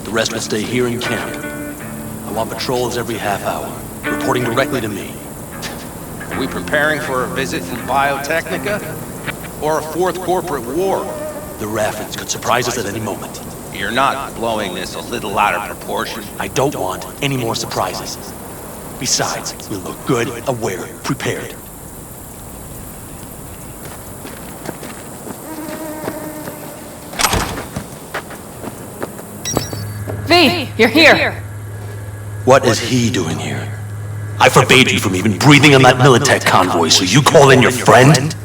The rest will stay here in camp. I want patrols every half hour, reporting directly to me. Are we preparing for a visit from Biotechnica? Or a fourth corporate war? The Raffids could surprise us at any moment. You're not blowing this a little out of proportion? I don't want any more surprises. Besides, we'll look good, aware, prepared. V, you're here! What is he doing here? I forbade you from even breathing on that Militech convoy, so you call in your friend?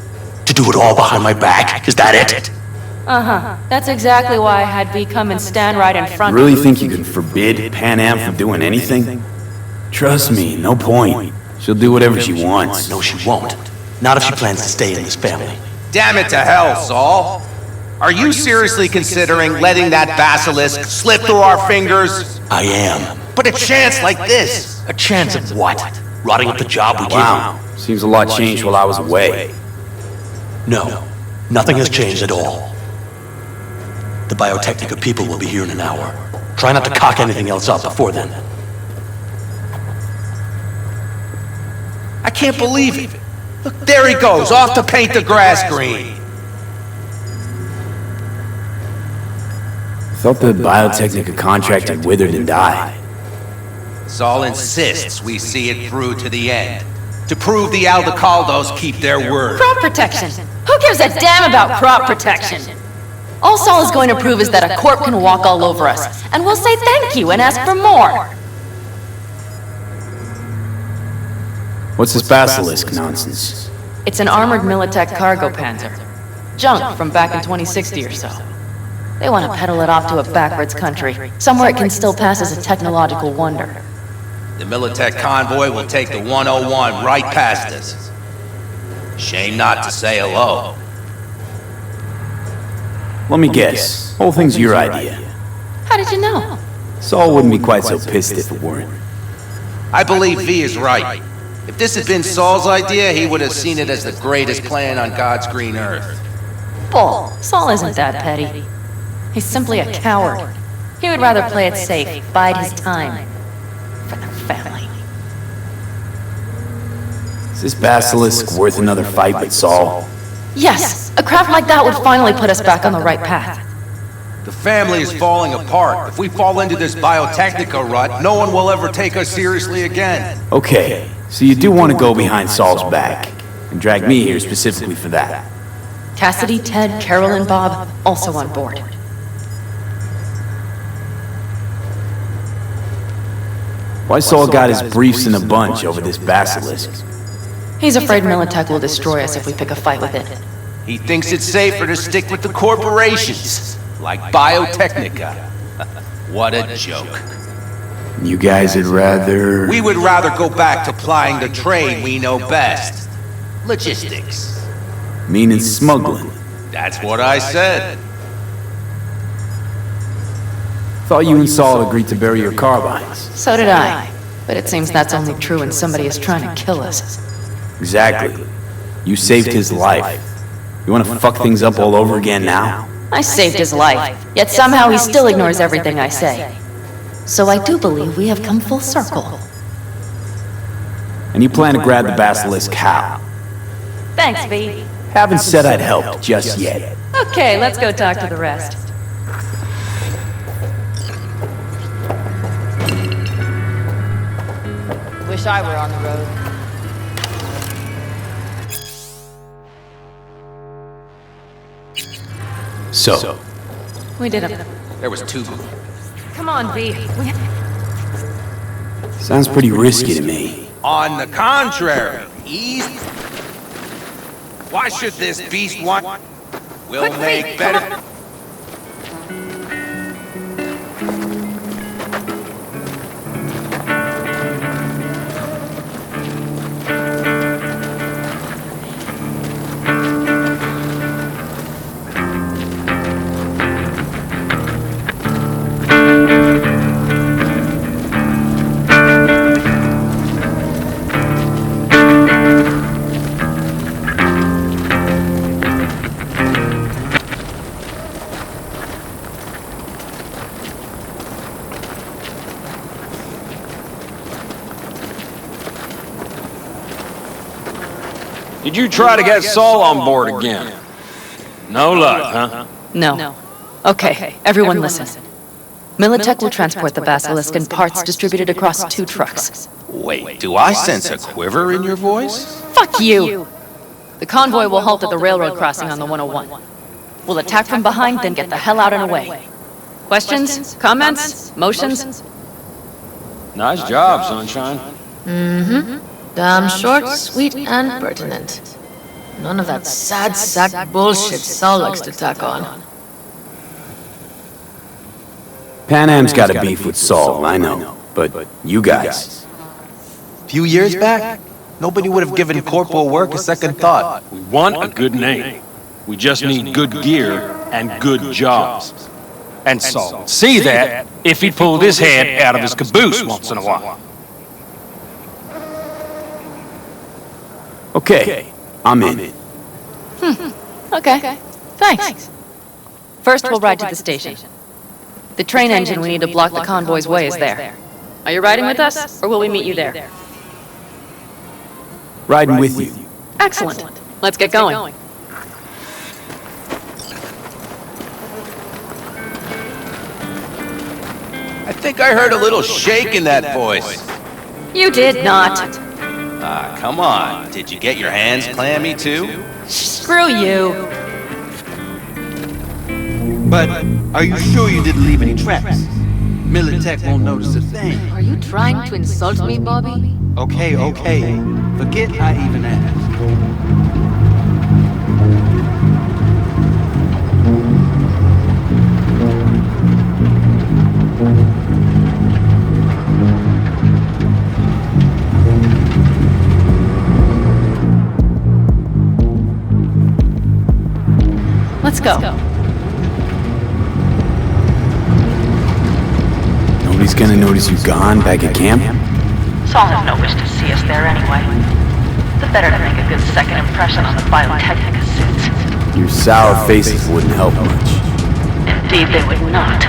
To To do it all behind my back? Is that it? Uh-huh. That's exactly why I had V come and stand right in front You really of you. think you can forbid Pan Am from doing anything? Trust me, no point. She'll do whatever she wants. No, she won't. Not if she plans to stay in this family. Damn it to hell, Saul. Are you seriously considering letting that basilisk slip through our fingers? I am. But a chance like this. A chance of what? Rotting up the job we gave Wow, seems a lot changed while I was away. you? No. Nothing has changed at all. The Biotechnica people will be here in an hour. Try not to cock anything else up before then. I can't believe it. Look, there he goes, off to paint the grass green. Thought the Biotechnica contract had withered and died. Saul insists we see it through to the end. To prove the Aldecaldos keep their word. Crop protection! Who gives a damn about crop protection? All Saul is going to prove is that a corp can walk all over us, and we'll say thank you and ask for more. What's this basilisk nonsense? It's an armored Militech cargo panzer. Junk from back in 2060 or so. They want to peddle it off to a backwards country, somewhere it can still pass as a technological wonder. The Militech convoy will take the 101 right past us. Shame not to say hello. Let me guess. Whole thing's your idea. How did you know? Saul wouldn't be quite so pissed if it weren't. I believe V is right. If this had been Saul's idea, he would have seen it as the greatest plan on God's green earth. Bull. Saul isn't that petty. He's simply a coward. He would rather play it safe, bide his time. For the family. Is this basilisk worth another fight with Saul? Yes, a craft like that would finally put us back on the right path. The family is falling apart. If we fall into this Biotechnica rut, no one will ever take us seriously again. Okay, so you do want to go behind Saul's back, and drag me here specifically for that. Cassidy, Ted, Carol, and Bob also on board. Why Saul got his briefs in a bunch over this basilisk? He's afraid Militech will destroy us if we pick a fight with it. He thinks it's safer to stick with the corporations, like Biotechnica. What a joke. You guys would rather... We would rather go back to plying the trade we know best. Logistics. Meaning smuggling. That's what I said. Thought you and Saul agreed to bury your carbines. So did I. But it seems that's only true when somebody is trying to kill us. Exactly. You saved his life. You want to fuck things up all over again now? I saved his life, yet somehow he still ignores everything I say. So I do believe we have come full circle. And you plan to grab the basilisk how? Thanks, V. Haven't said I'd help just yet. Okay, let's go talk to the rest. Wish I were on the road. So, We did it. There was two. Come on, V. sounds pretty risky to me. On the contrary, easy. Why should this beast want? We'll make better. Did you try to get Saul on board again? No luck, huh? No. Okay, everyone listen. Militech will transport the basilisk in parts distributed across 2 trucks. Wait, do I sense a quiver in your voice? Fuck you! The convoy will halt at the railroad crossing on the 101. We'll attack from behind, then get the hell out and away. Questions? Comments? Motions? Nice job, Sunshine. Damn short, sweet, and pertinent. None of that sad sack bullshit Saul likes to tack on. Pan Am's got a beef with Saul, I know. But you guys... Few years back, nobody would have given corporal work a second thought. We want a good name. We just need good gear and good jobs. And Saul would see that if he pulled his head out of his caboose once in a while. Okay, I'm in. Okay. Thanks. First, we'll ride to the station. The train engine we need to block the convoy's way is there. Are you riding with us, or will we meet you there? Riding with you. Excellent. Let's get going. I think I heard a little shake in that voice. You did not. Ah, come on. Did you get your hands clammy too? Screw you. But are you sure you didn't leave any tracks? Militech won't notice a thing. Are you trying to insult me, Bobby? Okay. Forget I even asked. Let's go. Nobody's gonna notice you gone back at camp? Saul has no wish to see us there anyway. The better to make a good second impression on the Biotechnica suits. Your sour faces wouldn't help much. Indeed, they would not.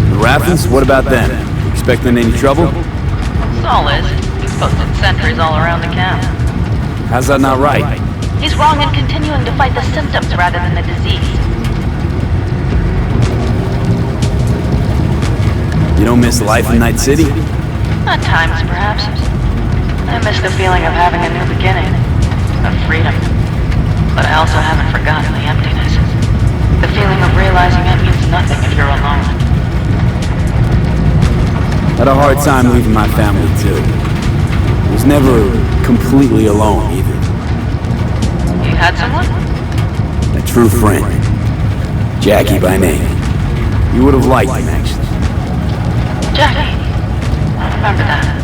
The Raffles, what about them? Expecting any trouble? Saul is. He's posted sentries all around the camp. How's that not right? He's wrong in continuing to fight the symptoms rather than the disease. You don't miss life in Night City? At times, perhaps. I miss the feeling of having a new beginning, of freedom. But I also haven't forgotten the emptiness. The feeling of realizing it means nothing if you're alone. Had a hard time leaving my family, too. Was never completely alone, either. You had someone? A true friend. Jackie by name. You would have liked him, actually. Jackie. I remember that.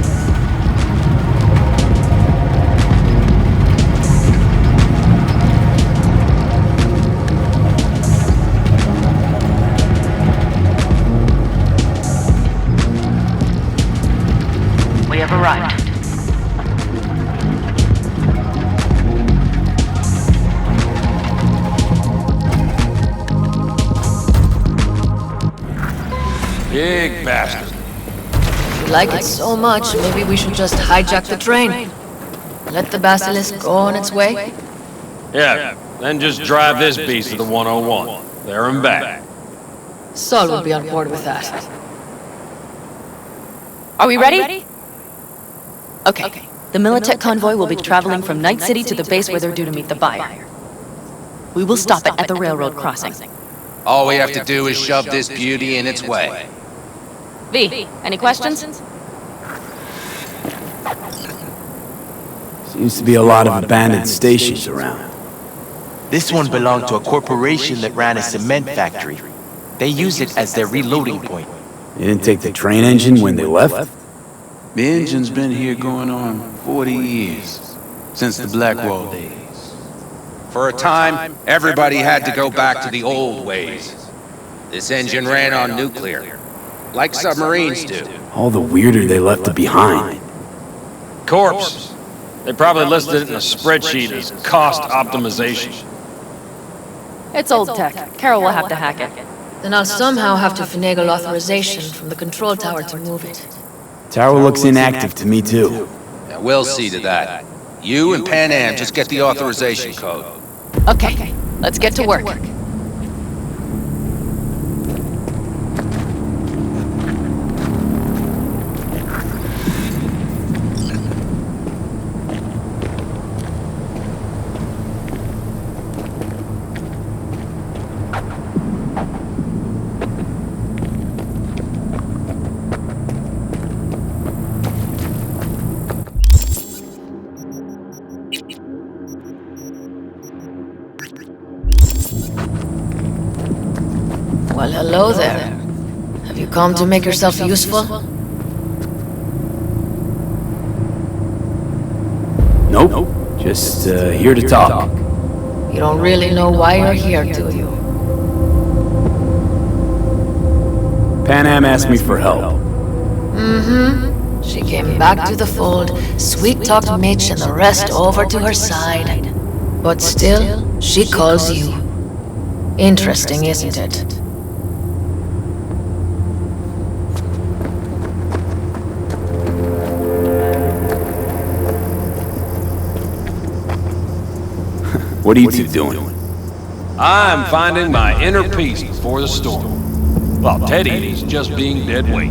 We have arrived. Big bastard. If you like it so much, maybe we should just hijack the train. Let the basilisk go on its way. Yeah, then just drive this beast to the 101. There and back. Saul will be on board with that. Are we ready? Okay. The Militech convoy will be traveling from Night City to the base where they're due to meet the buyer. We will stop it at the railroad crossing. All we have to do is shove this beauty in its way. V, any questions? Seems to be a lot of abandoned stations around. This one belonged to a corporation that ran a cement factory. They used it as their reloading point. They didn't take the train engine when they left? The engine's been here going on 40 years, since the Blackwall days. For a time, everybody had to go back to the old ways. This engine ran on nuclear, like submarines do. All the weirder they left it behind. Corpse. They probably listed it in a spreadsheet as cost optimization. It's old tech. Carol will have to hack it. Then I'll somehow have to finagle authorization from the control tower to move it. Tower looks inactive to me, too. Now, we'll see to that. You and Pan Am just get the authorization code. Okay, let's get to work. Well, hello there. Have you come to make yourself useful? Nope. Just here to talk. You don't really know why you're here, do you? Pan Am asked me for help. She came back to the fold, sweet-talked Mitch and the rest over to her side. But still, she calls you. Interesting, isn't it? What are you two doing? I'm finding my inner peace before the storm, while Teddy is just being dead weight.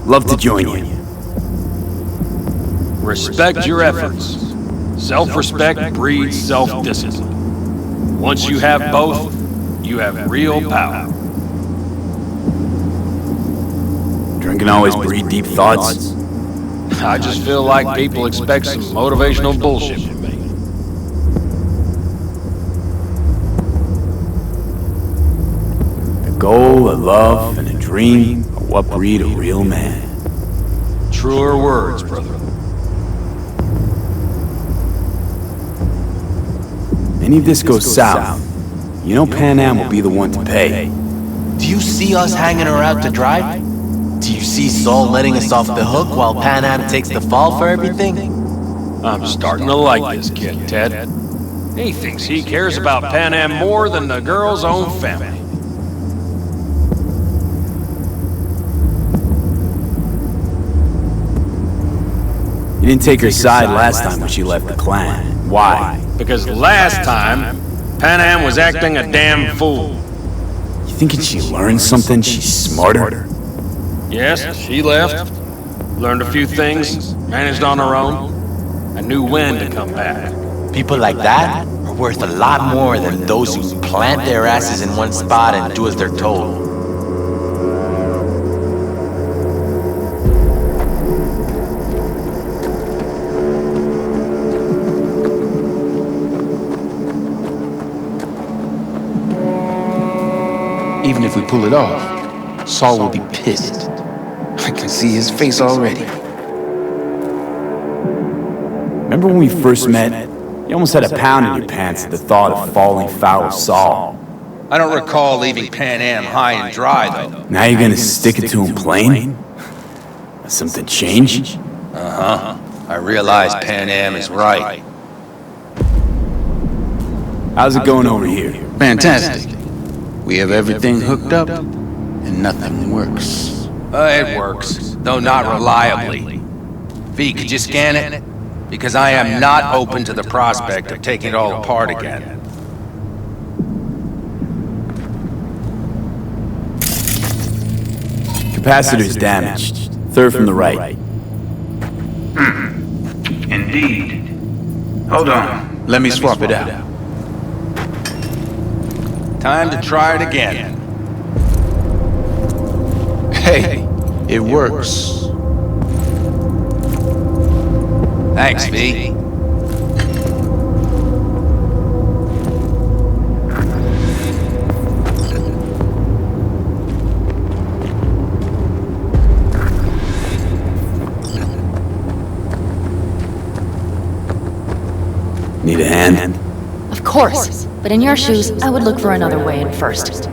Love to join you. Respect your efforts. Self-respect breeds self-discipline. Once you have both, you have real power. Drinking always breed deep thoughts. I just feel like people expect some motivational bullshit from me. A goal, a love, and a dream are what breed a real man. Truer words, brother. Any of this goes south, you know Pan Am will be the one to pay. Do you see us hanging her out to dry? Do you see Saul letting us off the hook while Pan Am takes the fall for everything? I'm starting to like this kid, Ted. He thinks he cares about Pan Am more than the girl's own family. You didn't take her side last time when she left the clan. Why? Because last time, Pan Am was acting a damn fool. You thinking she learned something? She's smarter. Yes, she left, learned a few things, managed on her own. I knew when to come back. People like that are worth a lot more than those who plant their asses in one spot and do as they're told. Even if we pull it off, Saul will be pissed. I can see his face already. Remember when we first met? You almost had a pound in your pants at the thought of falling foul of Saul. I don't recall leaving Pan Am high and dry, though. Now you're gonna stick it to him plain? Has something changed? I realize Pan Am is right. How's it going over here? Fantastic. We have everything hooked up, and nothing works. It works, though not reliably. V, could you scan it? Because I am not open to the prospect of taking it all apart again. Capacitor's damaged. Third from the right. Indeed. Hold on. Let me swap it out. Time to try it again. Hey, it works. Thanks, V. Need a hand? Of course. But in your shoes, I would look for another way in first.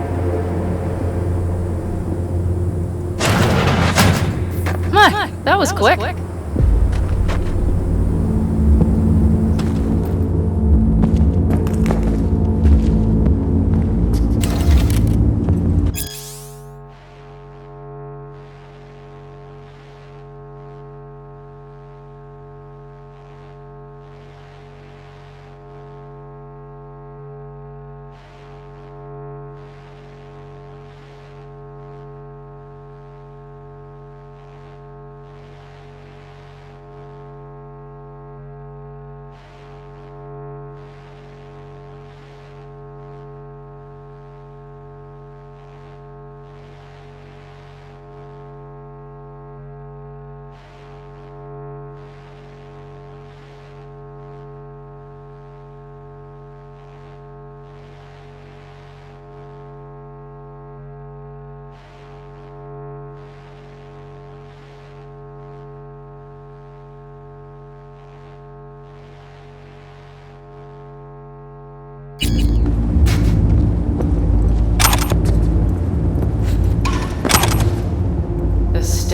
My, that was quick.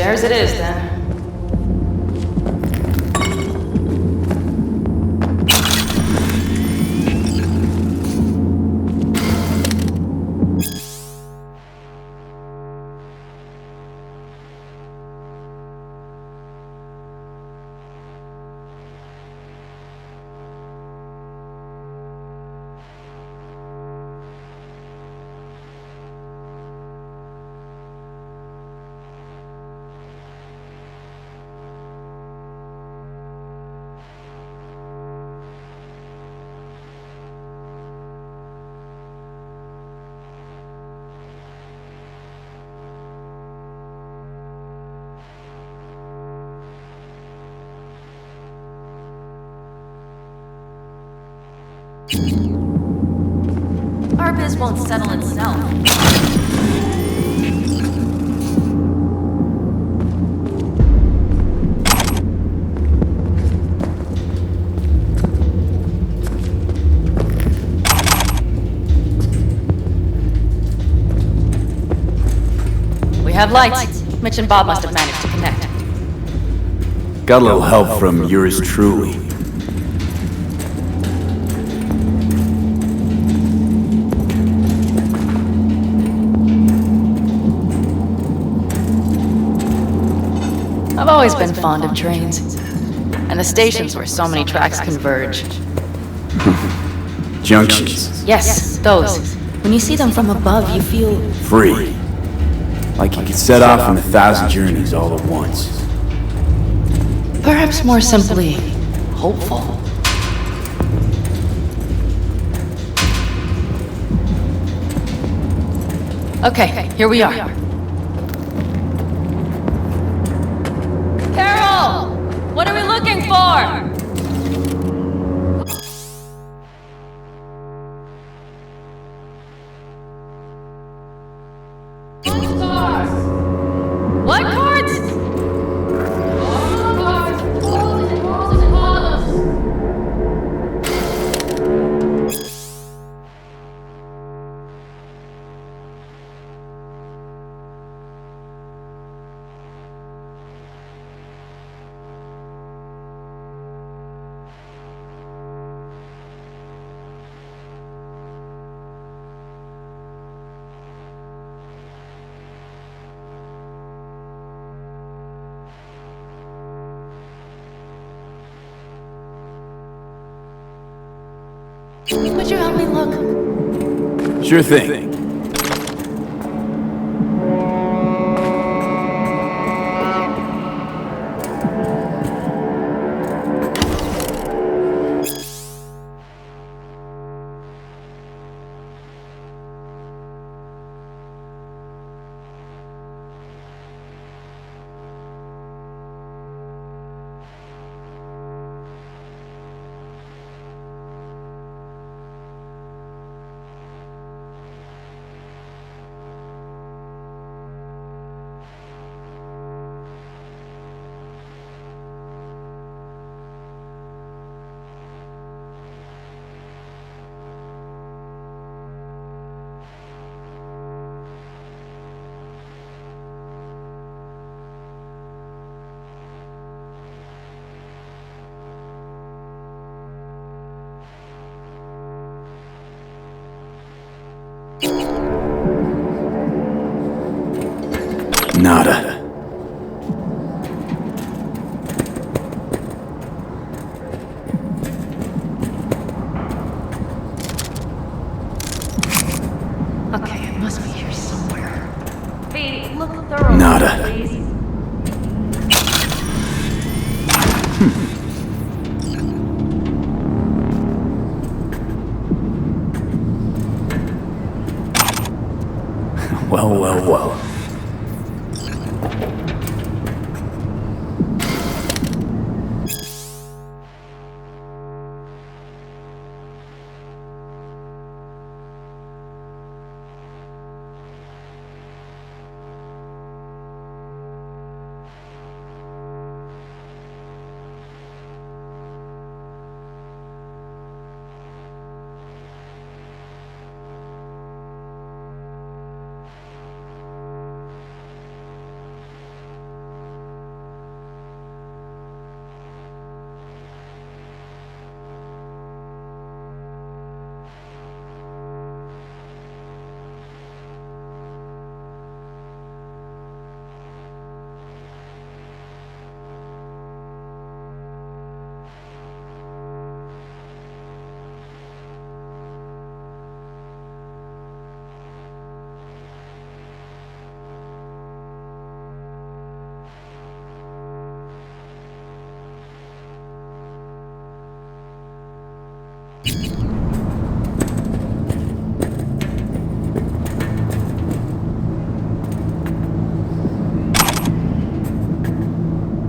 Upstairs it is, then. Our biz won't settle itself. We have lights. Mitch and Bob must have managed to connect. Got a little help from yours truly. I've always been fond of trains. And the stations where so many tracks converge. Junctions. Yes, those. When you see them from above, you feel... Free. Like you could set off on 1,000 journeys all at once. perhaps more simply, hopeful. Okay, here we are. Carol! What are we looking for? What cards? Would you help me look? Sure thing. Nada. Okay, it must be here somewhere. Hey, look thoroughly, Nada. please. Well.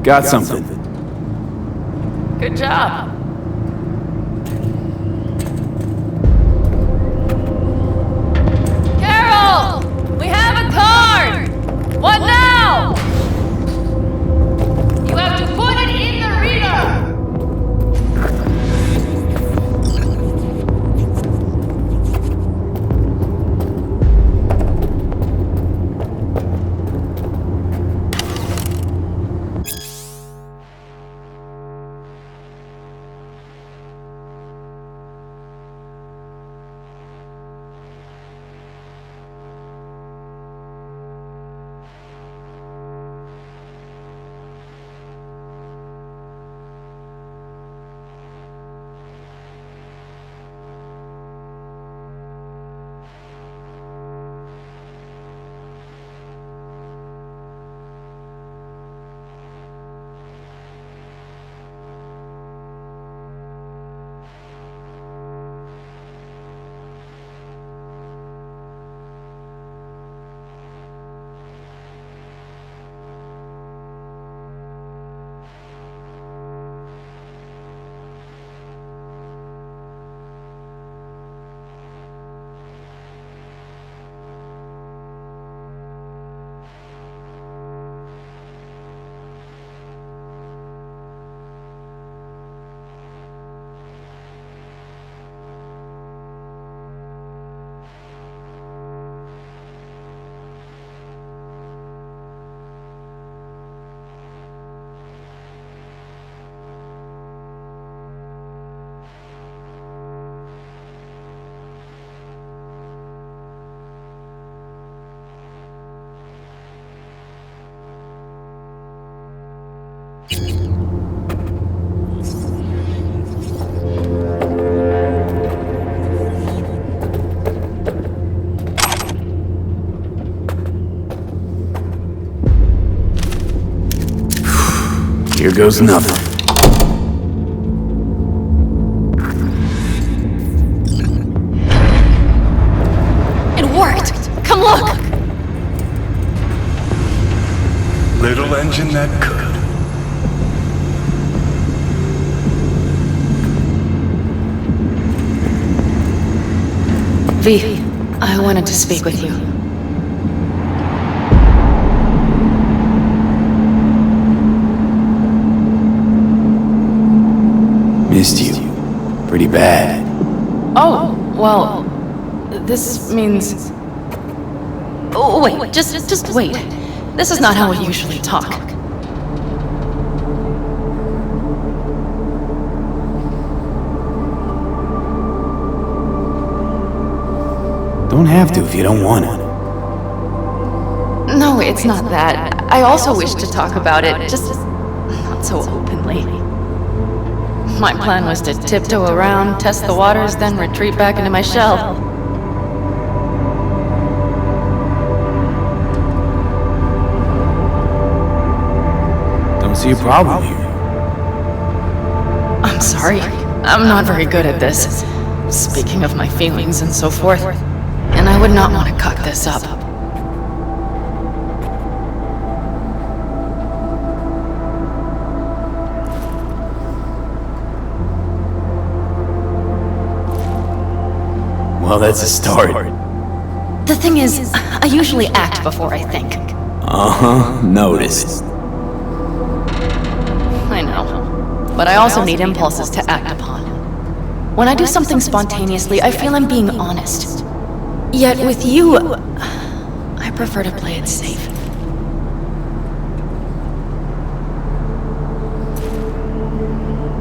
Got something. Good job. Carol! We have a card! What now? You have to put it in the reader! Here goes nothing. It worked! Come look! Little engine that could. V, I wanted to speak with you. Missed you. Pretty bad. Oh, well, this means... Oh, wait, just wait. This is not how we usually talk. Don't have to if you don't want to. No, it's not that. I also wish to talk about it, just not so openly. My plan was to tiptoe around, test the waters, then retreat back into my shell. Don't see a problem here. I'm sorry. I'm not very good at this. Speaking of my feelings and so forth. And I would not want to cock this up. Well, that's a start. The thing is, I usually act before I think. Uh-huh, noticed. I know. But I also need impulses to act upon. When I do something spontaneously, I feel I'm being honest. Yet with you, I prefer to play it safe.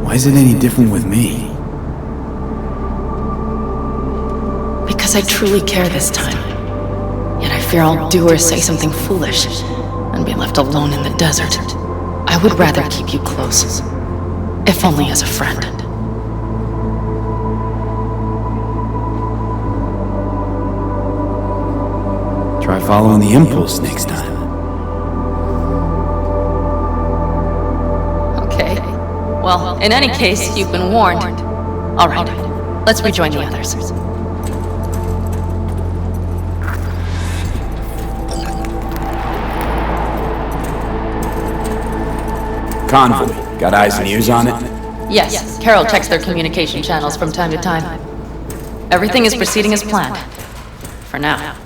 Why is it any different with me? Because I truly care this time. Yet I fear I'll do or say something foolish and be left alone in the desert. I would rather keep you close, if only as a friend. Try following the impulse next time. Okay. Well, in any case, you've been warned. All right, let's rejoin the others. convoy. Got eyes and ears on it? Yes, Carol checks their communication channels from time to time. Everything is proceeding as planned. For now.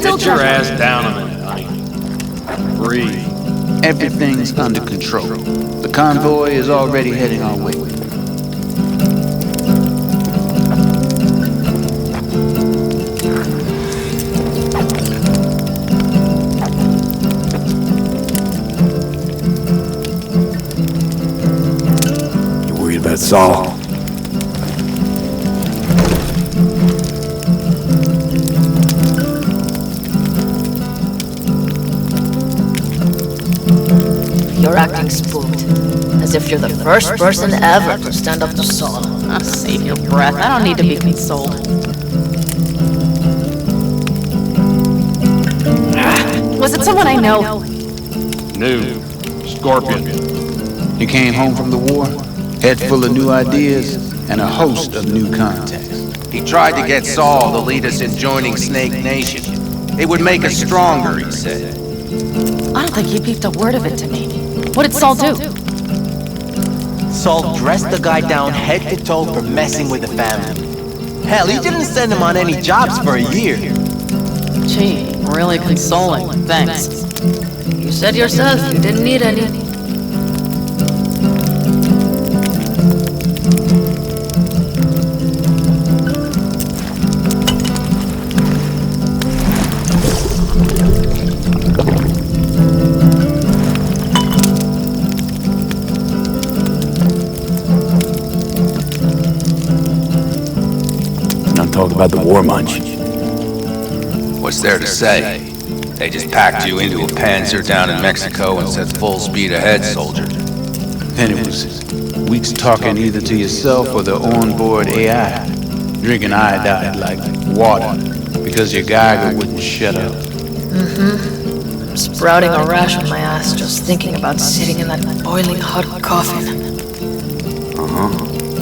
Get your ass down a minute, honey. Breathe. Everything's under control. The convoy is already heading our way. You worried about Saul? You're acting spooked. As if you're the first person ever to stand up to Saul. Oh, save your breath. I don't need to be consoled. Was it someone I know? New. Scorpion. He came home from the war, head full of new ideas, and a host of new contacts. He tried to get Saul to lead us in joining Snake Nation. It would make us stronger, he said. I don't think he peeped a word of it to me. What did Saul do? Saul dressed the guy down head to toe for messing with the family. Hell, he didn't send him on any jobs for a year. Gee, really consoling. Thanks. You said yourself you didn't need any. Talk about the war munch. What's there to say? They just packed you into a panzer down in Mexico and said full speed ahead, soldier. Then it was weeks talking either to yourself or the onboard AI, drinking iodide like water because your Geiger wouldn't shut up. I'm sprouting a rash on my ass just thinking about sitting in that boiling hot coffin.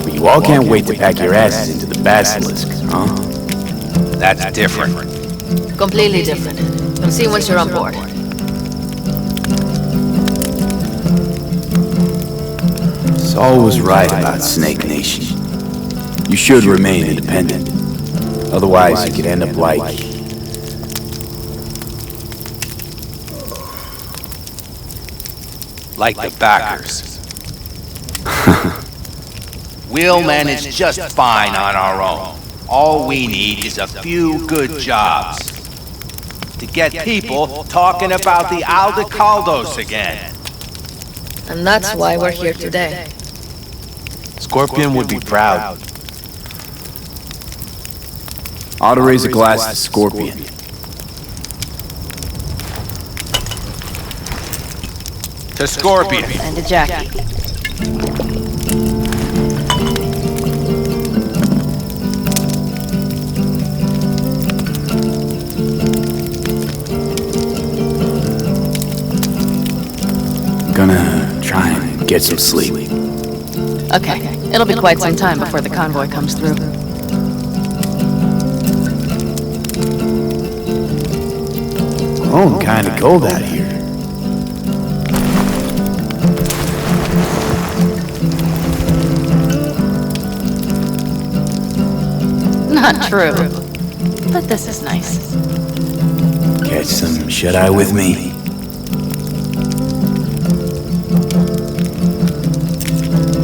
But you all can't wait to pack your asses into the basilisk, huh? That's different. Completely different. You'll see once you're on board. Saul was right about Snake Nation. You should remain independent. Otherwise, you could end up like... Like the backers. We'll manage just fine on our own. All we need is a few good jobs. To get people talking about the Aldecaldos again. And that's why we're here today. Scorpion would be proud. Ought to raise a glass to Scorpion. To Scorpion. And to Jackie. Gonna try and get some sleep. Okay, it'll be quite some time before the convoy comes through. Oh, kinda cold out here. Not true. But this is nice. Catch some shut-eye with me.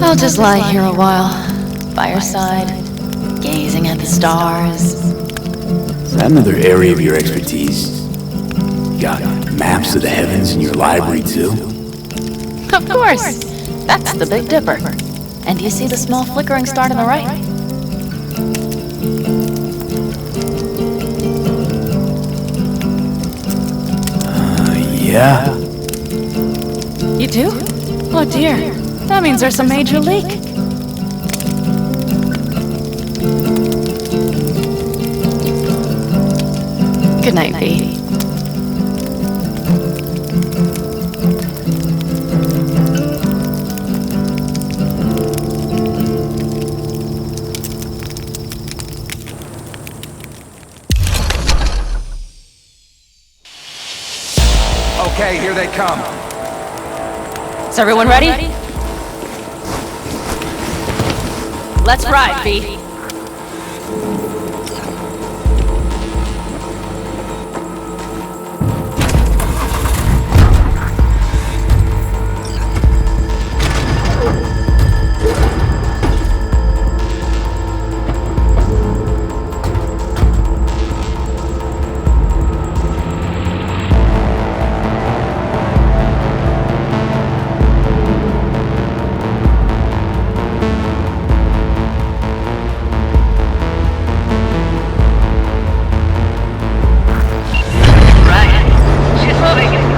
I'll just lie here a while, by your side, gazing at the stars. Is that another area of your expertise? You got maps of the heavens in your library, too? Of course! That's the Big Dipper. And do you see the small flickering star to the right? Yeah? You do? Oh dear. That means there's a major leak. Good night, V. Okay, here they come. Is everyone ready? Let's ride, V.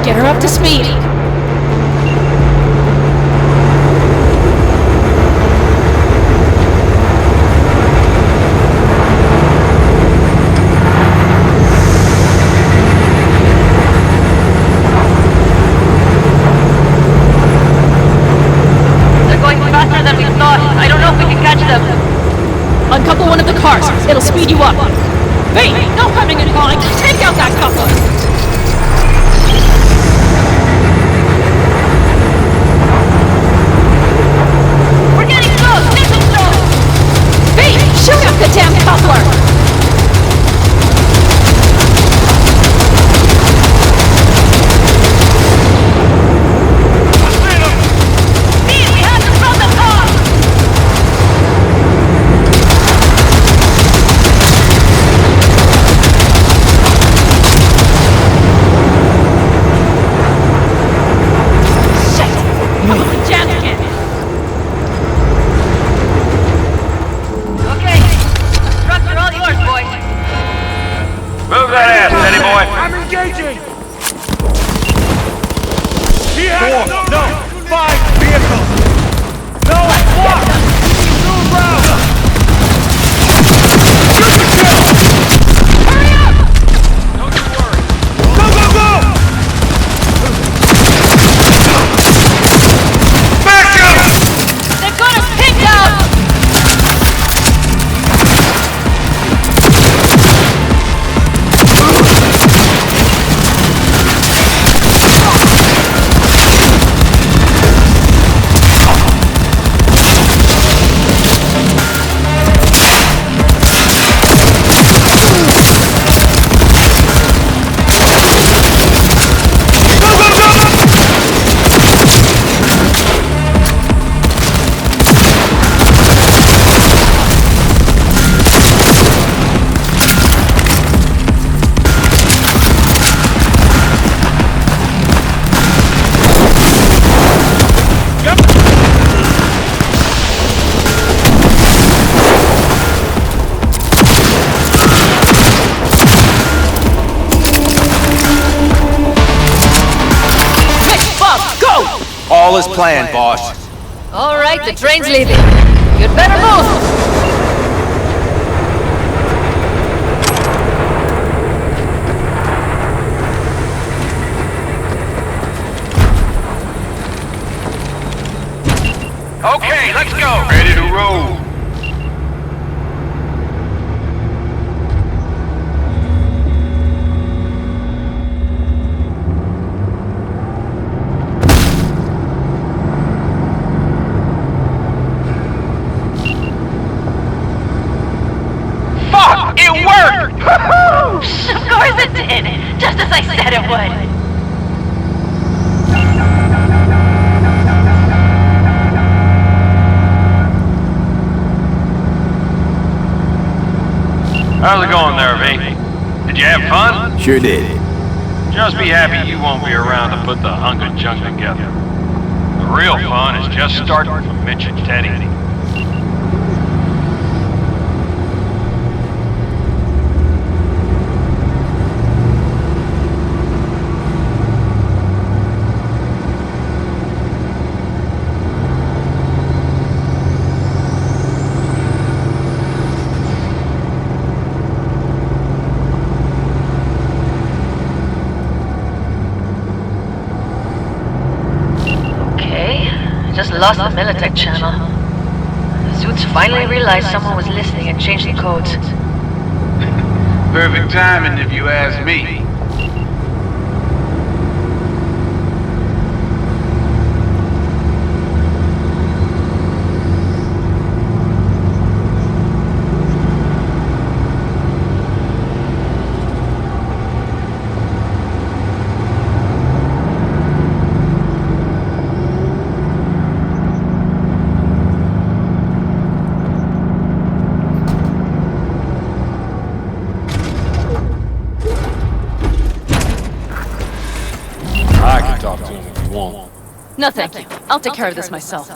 Get her up to speed. They're going faster than we thought. I don't know if we can catch them. Uncouple one of the cars. It'll speed you up. Hey, no coming and calling. Take out that coupler. Shoot up the damn coupler! We have to from the car! Shit! Jam again! Move that ass, steady boy. I'm engaging! He Four, has no, 5 vehicles. No, block. Move around. Hurry up! Don't you worry. Go, go, go! Back up! They've got us pinned down! All is planned, boss. All right, the train's leaving. You'd better move. Okay, let's go. Ready to roll. Fuck! as I said it would. How's it going there, V? Did you have fun? Sure did. Just be happy you won't be around to put the hunk of junk together. The real fun is just starting for Mitch and Teddy. Just lost the Militech channel. The suits finally realized someone was listening and changed the codes. Perfect timing if you ask me. I can talk to him if you want. No, thank you. I'll take care of this myself.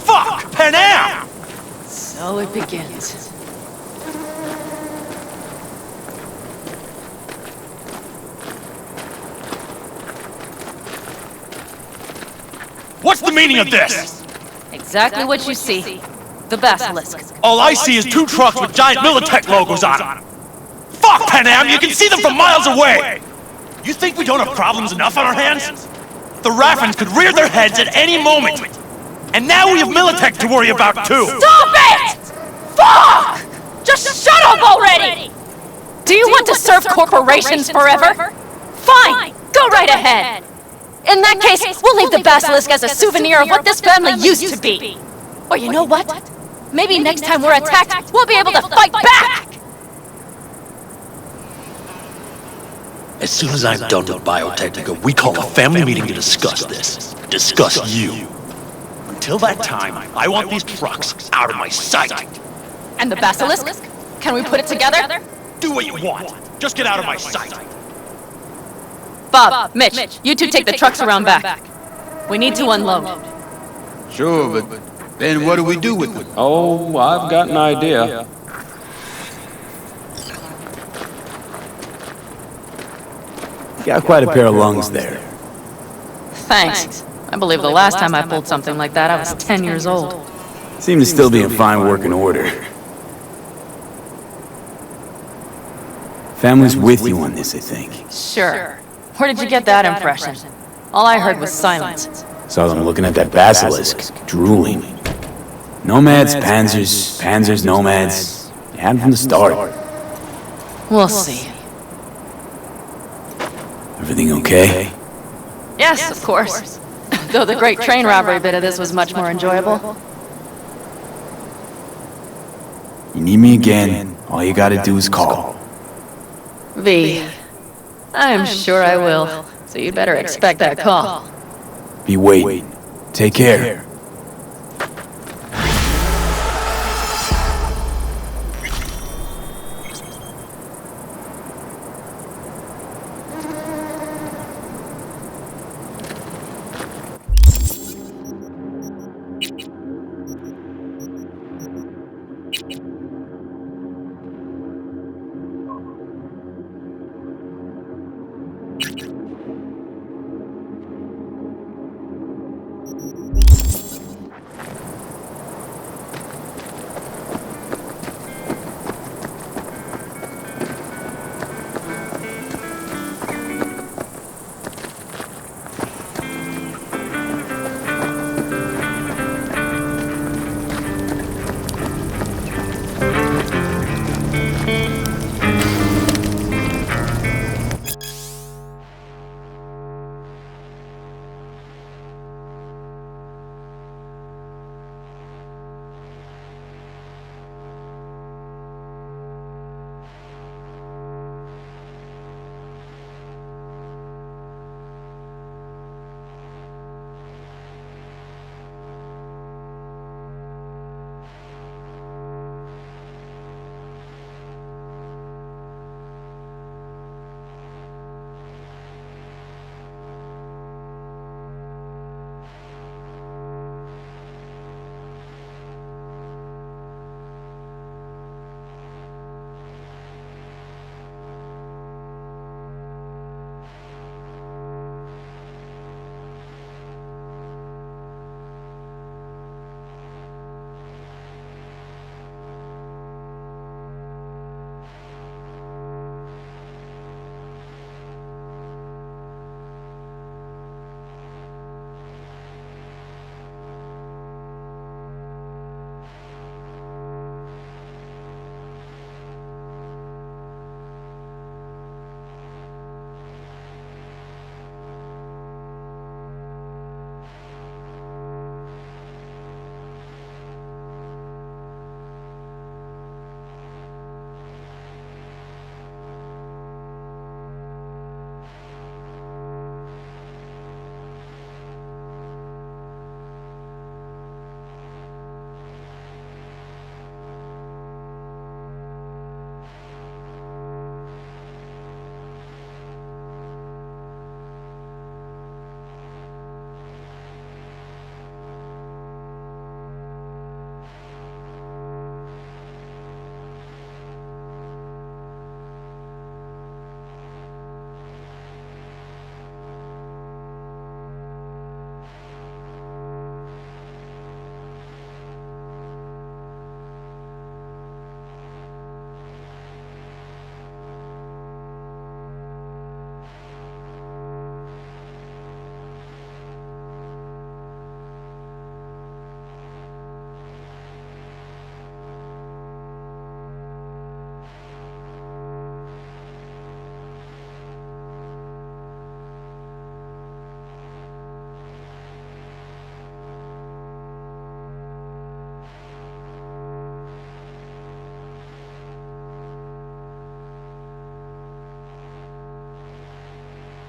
Fuck! Panam! So it begins. What's the meaning of this? Exactly what you see. The basilisk. All I see is two trucks with giant Militech logos on them. Fuck, Panam! You can see them from miles away! You think we don't have problems enough on our hands? The Raffens could rear their heads at any moment. And now we have Militech to worry about too! Stop it! Fuck! Just shut up already! Do you want to serve corporations forever? Fine! Go right ahead! In that case, we'll leave the basilisk as a souvenir of what this family used to be. Or you know what? Maybe next time we're attacked, we'll be able to fight back! As soon as I'm done with Biotechnica, we call a family meeting to discuss this. Discuss you. Until that time, I want these trucks out of my sight. And the basilisk? Can we put it together? Do what you want. Just get out of my sight. Bob, Mitch, you two take the trucks around back. We need to unload. Sure, but then what do we do with them? Oh, I've got an idea. Got quite a pair of lungs there. Thanks. I believe the last time I pulled something like that, I was 10 years old. Seem to still be in fine working order. Family's with you on this, I think. Sure. Where did you get that impression? All I heard was silence. Saw them looking at that basilisk, drooling. Nomads, panzers, panzers, nomads. You had them from the start. We'll see. Everything okay? Yes, of course. Though the great train robbery bit of this was much more enjoyable. You need me again, all you gotta do is call. V, I'm sure I will. So you'd better expect that call. Be waiting. Take care.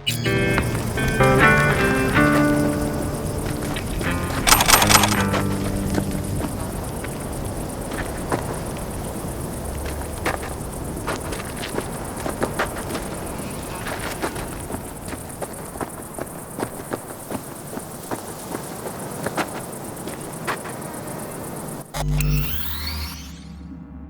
Bye.